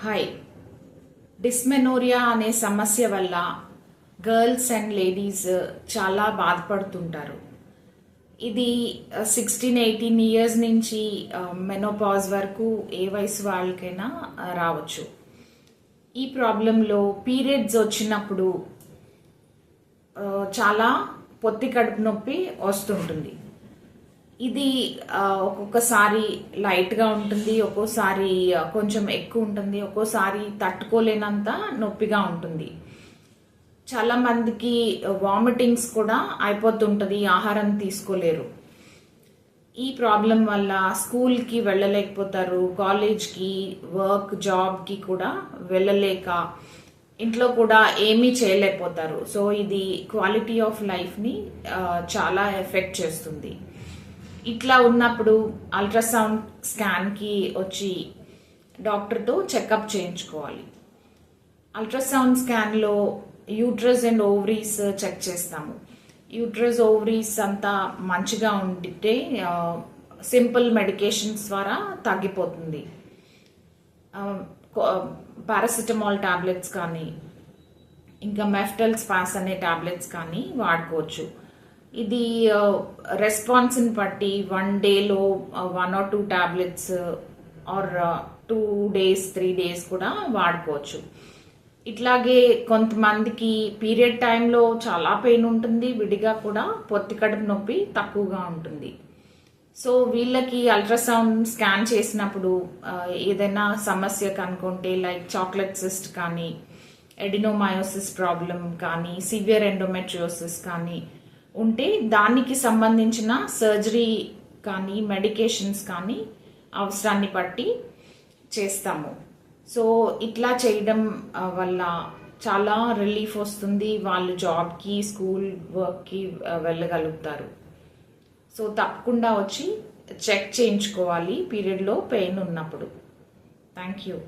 Hi. Dysmenorrhoea అనే సమస్య వల్ల గర్ల్స్ అండ్ లేడీస్ చాలా బాధపడుతుంటారు. ఇది 16-18 ఇయర్స్ నుంచి మెనోపాజ్ వరకు ఏ వయసు వాళ్ళకైనా రావచ్చు. ఈ ప్రాబ్లంలో పీరియడ్స్ వచ్చినప్పుడు చాలా పొత్తి కడుపు నొప్పి వస్తుంటుంది. ఇది ఒక్కొక్కసారి లైట్గా ఉంటుంది, ఒక్కోసారి కొంచెం ఎక్కువ ఉంటుంది, ఒక్కోసారి తట్టుకోలేనంత నొప్పిగా ఉంటుంది. చాలా మందికి వామిటింగ్స్ కూడా అయిపోతుంటుంది, ఆహారం తీసుకోలేరు. ఈ ప్రాబ్లం వల్ల స్కూల్కి వెళ్ళలేకపోతారు, కాలేజ్కి, వర్క్, జాబ్కి కూడా వెళ్ళలేక ఇంట్లో కూడా ఏమీ చేయలేకపోతారు. సో ఇది క్వాలిటీ ఆఫ్ లైఫ్ని చాలా ఎఫెక్ట్ చేస్తుంది. ఇట్లా ఉన్నప్పుడు అల్ట్రాసౌండ్ స్కాన్కి వచ్చి డాక్టర్తో చెకప్ చేయించుకోవాలి. అల్ట్రాసౌండ్ స్కాన్లో యూట్రస్ అండ్ ఓవరీస్ చెక్ చేస్తాము. యూట్రస్, ఓవరీస్ అంతా మంచిగా ఉంటే సింపుల్ మెడికేషన్స్ ద్వారా తగ్గిపోతుంది. పారాసిటమాల్ టాబ్లెట్స్ కానీ ఇంకా మెఫ్టల్ స్పాస్ అనే టాబ్లెట్స్ కానీ వాడుకోవచ్చు. ఇది రెస్పాన్స్ని బట్టి 1 డేలో 1 or 2 tablets are 2 days 3 days కూడా వాడుకోవచ్చు. ఇట్లాగే కొంతమందికి పీరియడ్ టైంలో చాలా పెయిన్ ఉంటుంది, విడిగా కూడా పొత్తి కడుపు నొప్పి తక్కువగా ఉంటుంది. సో వీళ్ళకి అల్ట్రాసౌండ్ స్కాన్ చేసినప్పుడు ఏదైనా సమస్య కనుక్కుంటే లైక్ చాక్లెట్ సిస్ట్ కానీ, ఎడినోమయోసిస్ ప్రాబ్లం కానీ, సివియర్ ఎండోమెట్రియోసిస్ కానీ ఉంటే దానికి సంబంధించిన సర్జరీ కానీ మెడికేషన్స్ కానీ అవసరాన్ని బట్టి చేస్తాము. సో ఇట్లా చేయడం వల్ల చాలా రిలీఫ్ వస్తుంది, వాళ్ళు జాబ్కి, స్కూల్, వర్క్కి వెళ్ళగలుగుతారు. సో తప్పకుండా వచ్చి చెక్ చేయించుకోవాలి పీరియడ్లో పెయిన్ ఉన్నప్పుడు. Thank you.